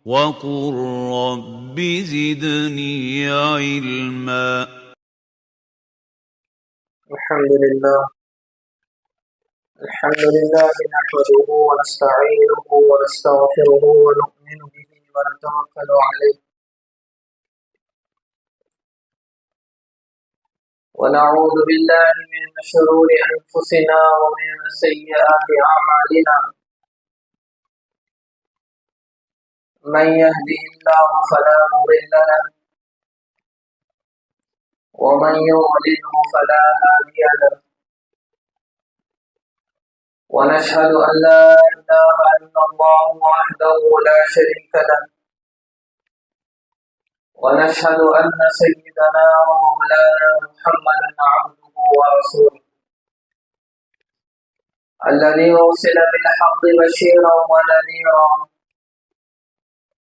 وقل رب زدني علما. الحمد لله نحمده ونستعينه ونستغفره ونؤمن به ونتوكل عليه ونعوذ بالله من شرور أنفسنا ومن سيئات أعمالنا. من يهده الله فلا مضل له ومن يضلله فلا هادي له. ونشهد أن لا إله إلا الله وحده لا شريك له. ونشهد أن سيدنا ومولانا محمدا عبده ورسوله الذي أرسل بالحق بشيرا ونذيرا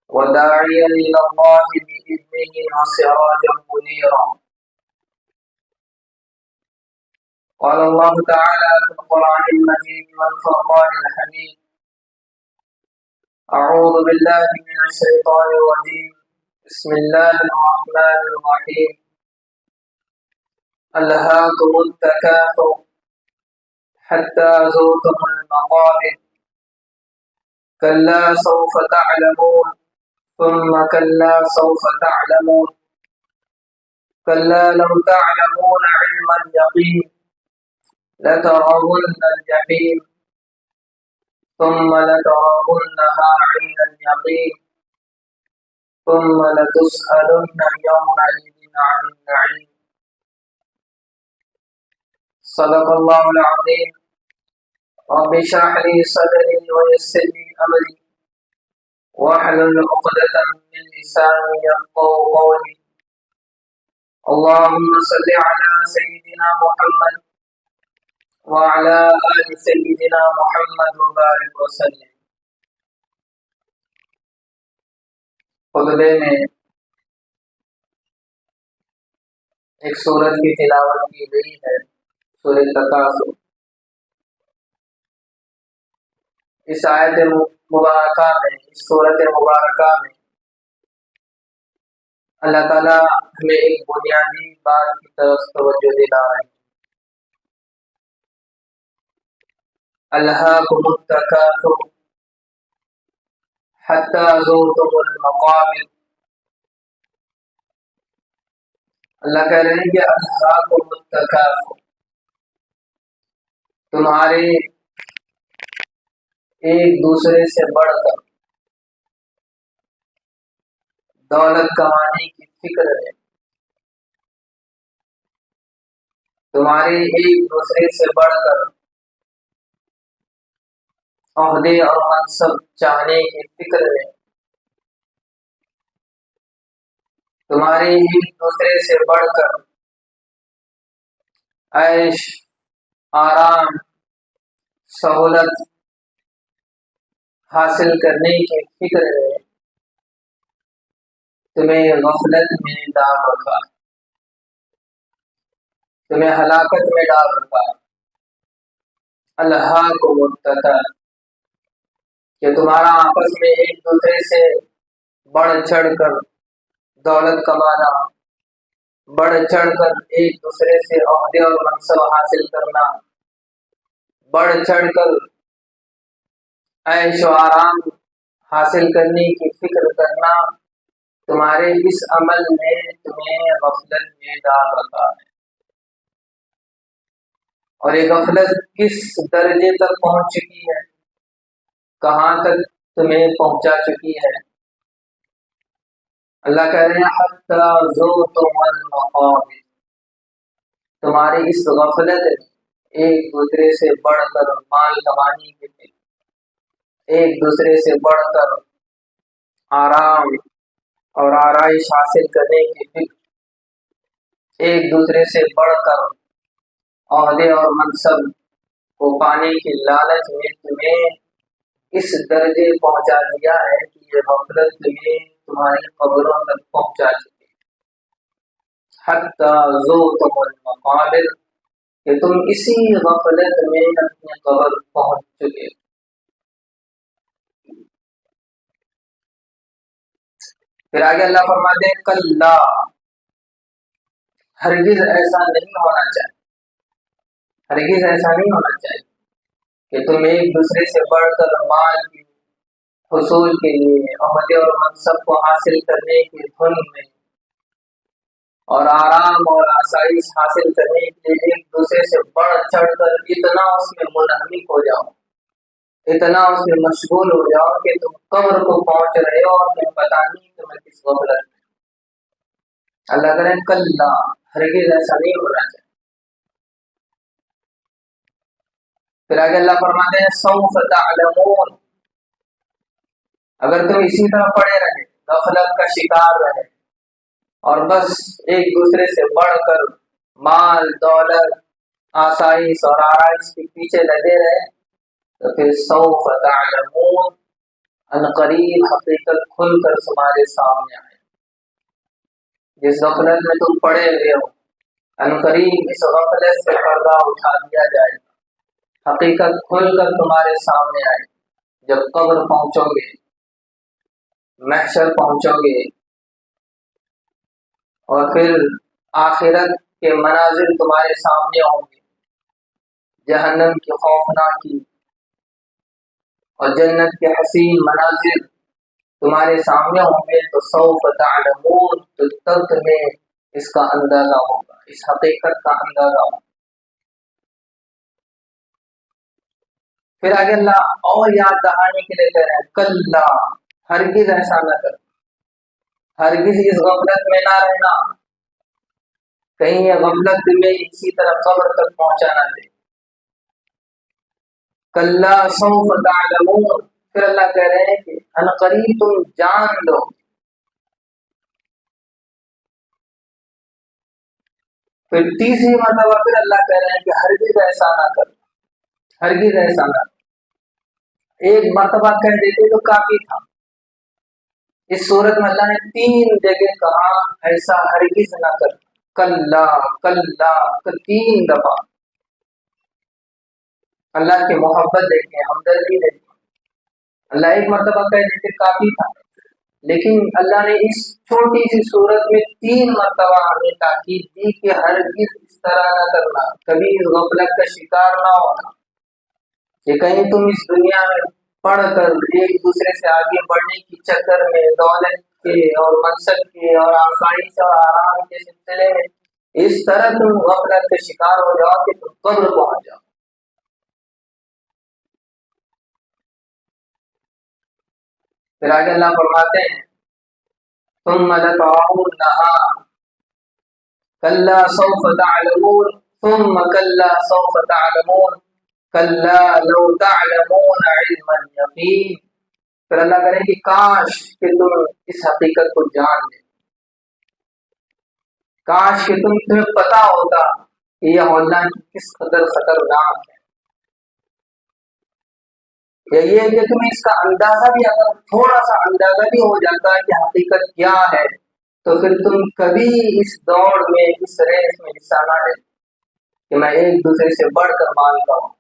وداعيا إلى الله بإذنه وسراجا منيرا. قال الله تعالى في القرآن المجيد والفرقان الحميد: أعوذ بالله من الشيطان الرجيم. بسم الله الرحمن الرحيم. ألهاكم التكاثر حتى زرتم المقابر كلا سوف تعلمون ثم كلا سوف تعلمون كلا لو تعلمون علم اليقين لترون الجحيم ثم لترونها عين اليقين ثم لتسألن يومئذ عن النعيم. صدق الله العظيم. رب اشرح لي صدري ويسر لي أمري واحلل عقدة من لساني يفقهوا قولي. اللهم صل على سيدنا محمد وعلى آل سيدنا محمد وبارك وسلم. خطبے میں ایک سورت کی تلاوت کی گئی ہے، سورۃ تکاثر. اس آیت مبارکہ میں، اس سورت مبارکہ میں اللہ تعالیٰ ہمیں ایک بنیادی بات کی طرف توجہ دلا رہے ہیں. الہاکم التکاثر حتی زرتم المقابر. اللہ کہہ رہے ہیں کہ الہاکم التکاثر، تمہارے ایک دوسرے سے بڑھ کر دولت کمانے کی فکر ہے، تمہارے ایک دوسرے سے بڑھ کر عہدے اور منصب چاہنے کی فکر ہے، تمہارے ایک دوسرے سے بڑھ کر عیش آرام سہولت حاصل کرنے کی فکر ہے، تمہیں غفلت میں ڈال رکھا ہے، تمہیں ہلاکت میں ڈال رکھا ہے. الہاکم التکاثر، کہ تمہارا آپس میں ایک دوسرے سے بڑھ چڑھ کر دولت کمانا، بڑھ چڑھ کر ایک دوسرے سے عہدے اور منصب حاصل کرنا، بڑھ چڑھ کر عیش و آرام حاصل کرنے کی فکر کرنا، تمہارے اس عمل نے تمہیں غفلت میں ڈال رکھا ہے. اور یہ غفلت کس درجے تک پہنچ چکی ہے، کہاں تک تمہیں پہنچا چکی ہے؟ اللہ کہہ رہے ہیں حتی زرتم المقابر، تمہاری اس غفلت ایک دوسرے سے بڑھ کر مال کمانے کے لیے، ایک دوسرے سے بڑھ کر آرام اور آرائش حاصل کرنے کی فکر، ایک دوسرے سے بڑھ کر عہدے اور منصب کو پانے کی لالچ میں تمہیں اس درجے پہنچا دیا ہے کہ یہ غفلت تمہیں تمہاری قبروں تک پہنچا چکی ہے. حتی زرتم المقابر، کہ تم اسی غفلت میں اپنی قبر پہنچ چکے. پھر آگے اللہ فرماتے ہیں کلا، ہرگز ایسا نہیں ہونا چاہیے، ہرگز ایسا نہیں ہونا چاہیے کہ تم ایک دوسرے سے بڑھ کر مال کی حصول کے لیے، عہدے اور منصب کو حاصل کرنے کی دھن میں اور آرام اور آسائش حاصل کرنے کے لیے ایک دوسرے سے بڑھ چڑھ کر اتنا اس میں منہمک ہو جاؤ، اتنا اس میں مشغول ہو جاؤ کہ تم قبر کو پہنچ رہے ہو اور تمہیں پتا نہیں کہ میں کس غفلت میں۔ اللہ کرے کلا، ہرگز ایسا نہیں ہونا چاہیے۔ پھر آگے اللہ فرماتے ہیں سوف تعلمون، اگر تم اسی طرح پڑے رہے، غفلت کا شکار رہے اور بس ایک دوسرے سے بڑھ کر مال دولت آسائش اور آرائش کے پیچھے لگے رہے تو پھر سوف تعلمون، ان قریب حقیقت کھل کر تمہارے سامنے آئے۔ جس غفلت میں تم پڑے ہوئے ہو، ان قریب اس غفلت سے پردہ اٹھا دیا جائے گا، حقیقت کھل کر تمہارے سامنے آئے۔ جب قبر پہنچو گے، محشر پہنچو گے اور پھر آخرت کے مناظر تمہارے سامنے ہوں گے، جہنم کی خوفناکی اور جنت کے حسین مناظر تمہارے سامنے ہوں گے تو سوف تعلمون، تو تب تمہیں اس کا اندازہ ہوگا، اس حقیقت کا اندازہ ہوگا۔ پھر آگے اللہ اور یاد دہانی کے لیے کہہ رہے ہیں کلا، ہرگز ایسا نہ کر، ہرگز اس غفلت میں نہ رہنا، کہیں یہ غفلت تمہیں اسی طرح قبر تک پہنچا نہ دے۔ کلا سوف تعلمون، پھر اللہ کہہ رہے ہیں کہ ان قریب تم جان لو۔ پھر تیسری مرتبہ پھر اللہ کہہ رہے ہیں کہ ہرگز ایسا نہ کر، ہرگز ایسا نہ کر۔ ایک مرتبہ کہہ دیتے تو کافی تھا، اس صورت میں اللہ نے 3 جگہ کہا ایسا ہرگز نہ کر، کلا کلا، 3 دفعہ۔ اللہ کی محبت دیکھیں، ہمدردی دیکھیں، اللہ ایک مرتبہ کہہ دیتے کافی تھا، لیکن اللہ نے اس چھوٹی سی صورت میں 3 مرتبہ ہمیں تاکید دی کہ ہرگز اس طرح نہ کرنا، کبھی اس غفلت کا شکار نہ ہونا کہ کہیں تم اس دنیا میں پڑھ کر ایک دوسرے سے آگے بڑھنے کی چکر میں دولت کے اور منصب کے اور آسائش اور آرام کے سلسلے میں اس طرح تم غفلت کا شکار ہو جاؤ کہ تم قبر پہنچ جاؤ۔ پھر آگے اللہ فرماتے ہیں ثم لترونها كلا سوف تعلمون ثم كلا سوف تعلمون كلا لو تعلمون علم اليقين۔ پھر اللہ کرے کہ کاش کہ تم اس حقیقت کو جان لے، کاش کہ تمہیں پتا ہوتا کہ یہ ہونا کس قدر خطرناک ہے، یہ کہ تمہیں اس کا اندازہ بھی، اگر تھوڑا سا اندازہ بھی ہو جاتا ہے کہ حقیقت کیا ہے تو پھر تم کبھی اس دوڑ میں اس ریس میں حصہ نہ لے کہ میں ایک دوسرے سے بڑھ کر مال کا ہوں،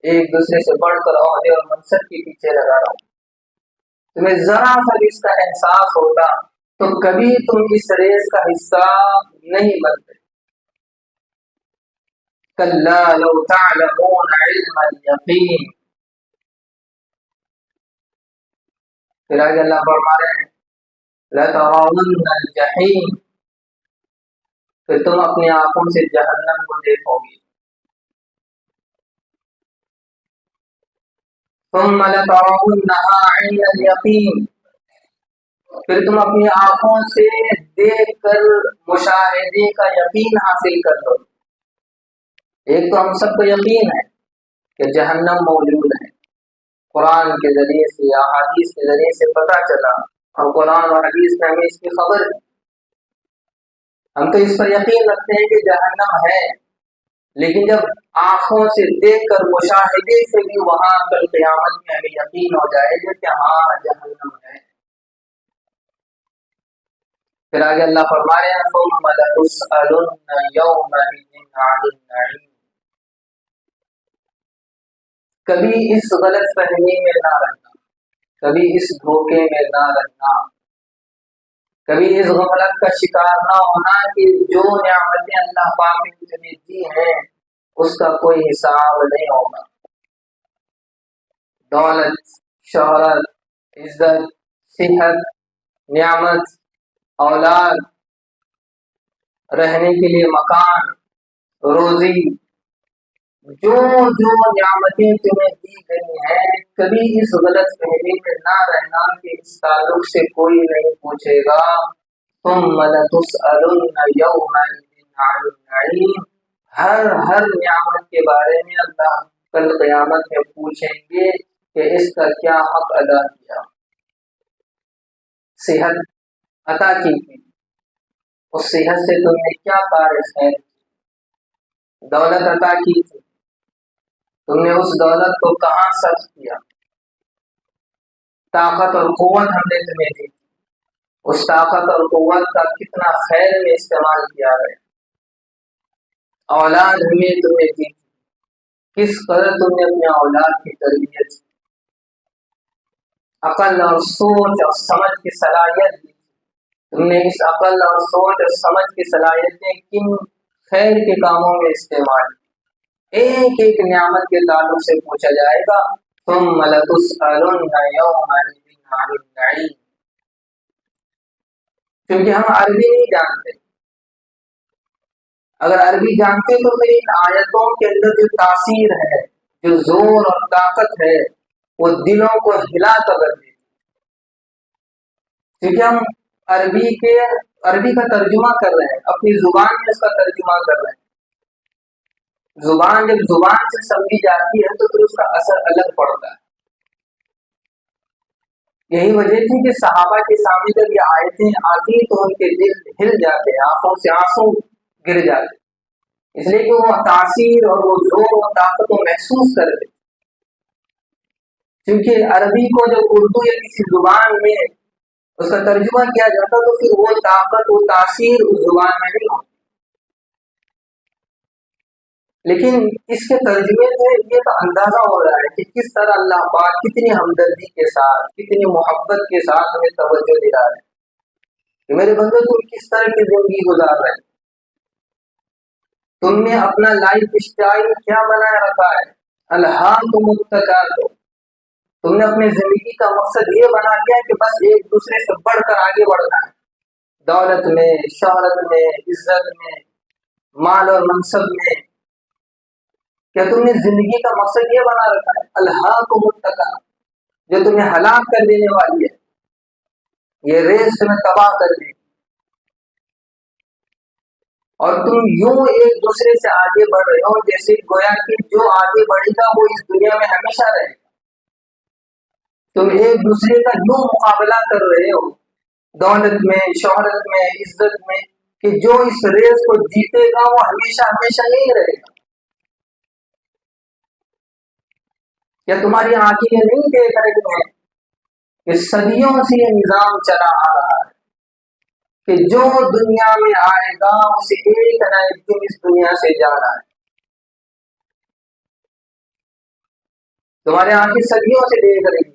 ایک دوسرے سے بڑھ کر عہدے اور منصب کے پیچھے لگا رہا ہوں۔ تمہیں ذرا سا بھی اس کا احساس ہوتا تو کبھی تم اس ریس کا حصہ نہیں بنتے۔ کلا لو تعلمون علم الیقین۔ پھر آگے اللہ فرما رہے ہیں لترون الجحیم، پھر تم اپنی آنکھوں سے جہنم کو دیکھو گے۔ ثم لترونها عین الیقین، پھر تم اپنی آنکھوں سے دیکھ کر مشاہدے کا یقین حاصل کر لو۔ ایک تو ہم سب کو یقین ہے کہ جہنم موجود ہے، قرآن کے ذریعے سے یا حدیث کے ذریعے سے پتہ چلا، اور قرآن اور حدیث میں ہمیں اس کی خبر ہے، ہم تو اس پر یقین رکھتے ہیں کہ جہنم ہے، لیکن جب آنکھوں سے دیکھ کر مشاہدے سے بھی وہاں کل قیامت میں ہمیں یقین ہو جائے گا کہ ہاں جہنم ہے۔ پھر آگے اللہ فرما رہے ہیں ثم لتسألن یومئذ عن النعیم۔ کبھی اس غلط فہمی میں نہ رہنا، کبھی اس دھوکے میں نہ رہنا کبھی اس غفلت کا شکار نہ ہونا کہ جو نعمتیں اللہ پاک نے تمہیں دی ہیں اس کا کوئی حساب نہیں ہوگا. دولت، شہرت، عزت، صحت، نعمت، اولاد، رہنے کے لیے مکان، روزی، جو نعمتیں تمہیں دی گئی ہیں کبھی اس غلط فہمی میں نہ رہنا کہ اس تعلق سے کوئی نہیں پوچھے گا. ثم لتسألن یومئذ عن النعیم. ہر نعمت کے بارے میں اللہ کل قیامت میں پوچھیں گے کہ اس کا کیا حق ادا کیا. صحت عطا کی تھی، اس صحت سے تم نے کیا کار خیر کی. دولت عطا کی تھی، تم نے اس دولت کو کہاں صرف کیا. طاقت اور قوت ہم نے تمہیں دی، اس طاقت اور قوت کا کتنا خیر میں استعمال کیا ہے. اولاد ہمیں تمہیں دی، کس قدر تم نے اپنے اولاد کی تربیت کی. عقل اور سوچ اور سمجھ کی صلاحیت دی، تم نے اس عقل اور سوچ اور سمجھ کی صلاحیتیں کن خیر کے کاموں میں استعمال کی. ایک ایک نعمت کے تعلق سے پوچھا جائے گا. ثم لتسألن یومئذ عن النعیم. کیونکہ ہم عربی نہیں جانتے. اگر عربی جانتے تو پھر ان آیتوں کے اندر جو تاثیر ہے، جو زور اور طاقت ہے، وہ دلوں کو ہلا کر رکھ دیتی. کیونکہ ہم عربی کا ترجمہ کر رہے ہیں، اپنی زبان میں اس کا ترجمہ کر رہے ہیں. زبان جب زبان سے سمجھی جاتی ہے تو پھر اس کا اثر الگ پڑتا ہے. یہی وجہ تھی کہ صحابہ کے سامنے جب یہ آیتیں آتی تو ان کے دل ہل جاتے، آنکھوں سے آنسو گر جاتے، اس لیے کہ وہ تاثیر اور وہ زور و طاقت کو محسوس کرتے. کیونکہ عربی کو جب اردو یا کسی زبان میں اس کا ترجمہ کیا جاتا تو پھر وہ طاقت وہ تاثیر اس زبان میں نہیں ہوتی. لیکن اس کے ترجمے سے یہ تو اندازہ ہو رہا ہے کہ کس طرح اللہ پاک کتنی ہمدردی کے ساتھ، کتنی محبت کے ساتھ ہمیں توجہ دلا رہے ہیں کہ میرے بندو تم کس طرح کی زندگی گزار رہے ہیں. تم نے اپنا لائف اسٹائل کیا بنایا رکھا ہے. الہاکم التکاثر. تم نے اپنے زندگی کا مقصد یہ بنا لیا کہ بس ایک دوسرے سے بڑھ کر آگے بڑھنا ہے. دولت میں، شہرت میں، عزت میں، مال اور منصب میں. کیا تم نے زندگی کا مقصد یہ بنا رکھا ہے الہاکم التکاثر، جو تمہیں ہلاک کر دینے والی ہے. یہ ریس تمہیں تباہ کر دے گی اور تم یوں ایک دوسرے سے آگے بڑھ رہے ہو جیسے گویا کہ جو آگے بڑھے گا وہ اس دنیا میں ہمیشہ رہے گا. تم ایک دوسرے کا یوں مقابلہ کر رہے ہو دولت میں، شہرت میں، عزت میں، کہ جو اس ریس کو جیتے گا وہ ہمیشہ ہمیشہ یہی رہے گا. کیا تمہاری آنکھیں نہیں دیکھ رہی ہیں کہ صدیوں سے یہ نظام چلا آ رہا ہے کہ جو دنیا میں آئے گا اسے ایک نہ ایک دن اس دنیا سے جانا ہے. تمہاری آنکھیں صدیوں سے دیکھ رہی ہیں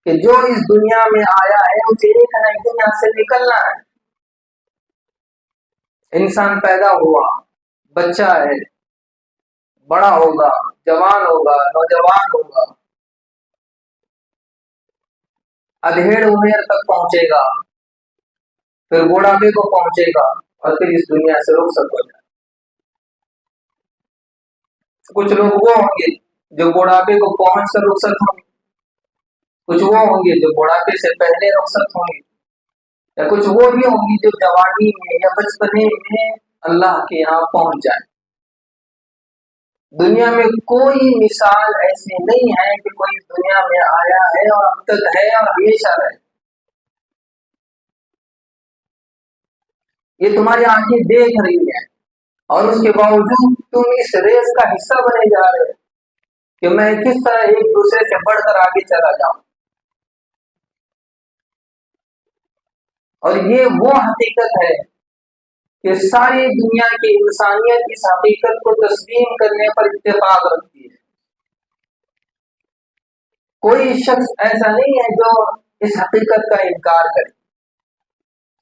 کہ جو اس دنیا میں آیا ہے اسے ایک نہ ایک دن یہاں سے نکلنا ہے. انسان پیدا ہوا، بچہ ہے، بڑا ہوگا، جوان ہوگا، نوجوان ہوگا، ادھیڑ عمر تک پہنچے گا، پھر بوڑھاپے کو پہنچے گا اور پھر اس دنیا سے رخصت ہو جائے. کچھ لوگ وہ ہوں گے جو بوڑھاپے کو پہنچ کر رخصت ہوں گے، کچھ وہ ہوں گے جو بوڑھاپے سے پہلے رخصت ہوں گے، یا کچھ وہ بھی ہوں گی جو جوانی میں یا بچپنے میں اللہ کے یہاں پہنچ جائے. دنیا میں کوئی مثال ایسی نہیں ہے کہ کوئی اس دنیا میں آیا ہے اور اب تک ہے اور ہمیشہ رہے. یہ تمہاری آنکھیں دیکھ رہی ہیں اور اس کے باوجود تم اس ریس کا حصہ بنے جا رہے ہو کہ میں کس طرح ایک دوسرے سے بڑھ کر آگے چلا جاؤں. اور یہ وہ حقیقت ہے کہ ساری دنیا کی انسانیت اس حقیقت کو تسلیم کرنے پر اتفاق رکھتی ہے. کوئی شخص ایسا نہیں ہے جو اس حقیقت کا انکار کرے.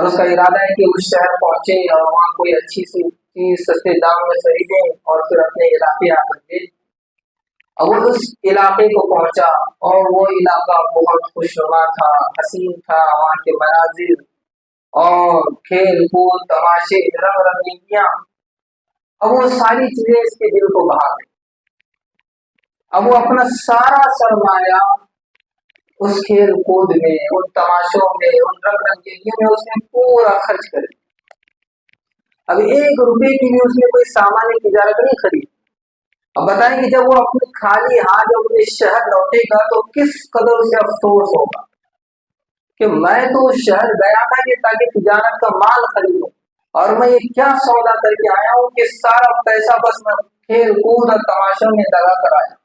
اور اس کا ارادہ ہے کہ اس شہر پہنچے اور وہاں کوئی اچھی سی چیز سستے دام میں خریدیں اور پھر اپنے علاقے آ کر کے اب وہ اس علاقے کو پہنچا اور وہ علاقہ بہت خوشنما تھا، حسین تھا، وہاں کے مناظر اور کھیل کود تماشے رنگ رنگینیاں، اب وہ ساری چیزیں اس کے دل کو بہا گئی۔ اب وہ اپنا سارا سرمایہ اس کھیل کود میں، ان تماشوں میں، ان رنگ رنگینیوں میں اس نے پورا خرچ کر دیا۔ اب 1 روپے کی بھی اس نے کوئی سامان تجارت نہیں خرید۔ اب بتائیں کہ جب وہ اپنے خالی ہاتھ جب اپنے شہر لوٹے گا تو کس قدر اسے افسوس ہوگا کہ میں تو اس شہر گیا تھا کہ تاکہ تجارت کا مال خریدوں، اور میں یہ کیا سودا کر کے آیا ہوں کہ سارا پیسہ بس میں کھیل کود اور تماشوں میں لگا کر آیا۔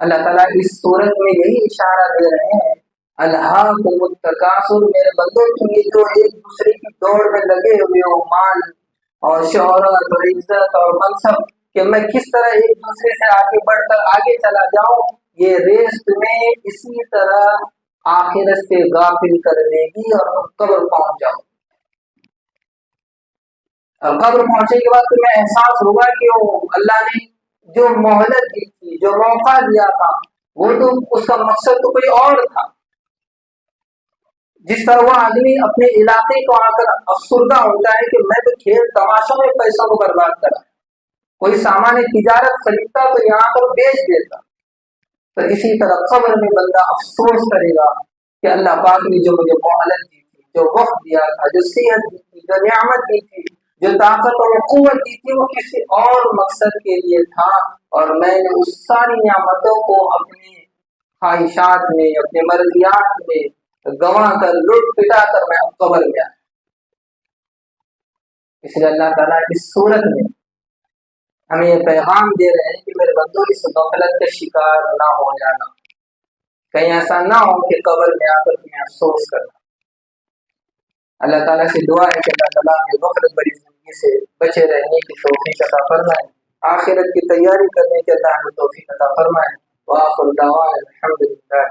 اللہ تعالیٰ اس صورت میں یہی اشارہ دے رہے ہیں، الہاکم التکاثر، میرے بندوں تم یہ جو ایک دوسرے کی دوڑ میں لگے ہوئے ہو، مال اور شہرت اور عزت اور منصب، کہ میں کس طرح ایک دوسرے سے آگے بڑھ کر آگے چلا جاؤں، یہ ریس تمہیں اسی طرح آخرت سے غافل کر دے گی اور تم قبر پہنچ جاؤ۔ اور قبر پہنچنے کے بعد تمہیں احساس ہوگا کہ اللہ نے جو مہلت دی تھی، جو موقع دیا تھا، وہ تو اس کا مقصد تو کوئی اور تھا۔ جس طرح وہ آدمی اپنے علاقے کو آ کر افسردہ ہوتا ہے کہ میں تو کھیل تماشوں میں پیسوں کو برباد کرا، کوئی سامان تجارت خریدتا تو یہاں پر بیچ دیتا، تو اسی طرح قبر میں بندہ افسوس کرے گا کہ اللہ پاک نے جو مجھے مہلت دی تھی، جو وقت دیا تھا، جو صحت دی تھی، جو نعمت دی تھی، جو طاقت اور قوت دی تھی، وہ کسی اور مقصد کے لیے تھا، اور میں نے اس ساری نعمتوں کو اپنی خواہشات میں، اپنے مرضیات میں گنوا کر، لٹ پٹا کر میں قبر میں آیا۔ اس لیے اللہ تعالیٰ اس صورت میں ہمیں یہ پیغام دے رہے ہیں کہ میرے بندوں اس غفلت کا شکار نہ ہو جانا، کہیں ایسا نہ ہو کہ قبر میں آ کر تمہیں افسوس کرنا۔ اللہ تعالیٰ سے دعا ہے کہ اللہ تعالیٰ ہمیں غفلت بری زندگی سے بچے رہنے کی توفیق عطا فرمائے، آخرت کی تیاری کرنے کے اللہ ہمیں توفیق عطا فرمائے۔ وآخر دعوانا الحمدللہ۔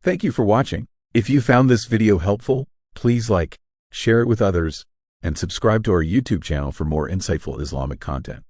Thank you for watching. If you found this video helpful, please like, share it with others, and subscribe to our YouTube channel for more insightful Islamic content.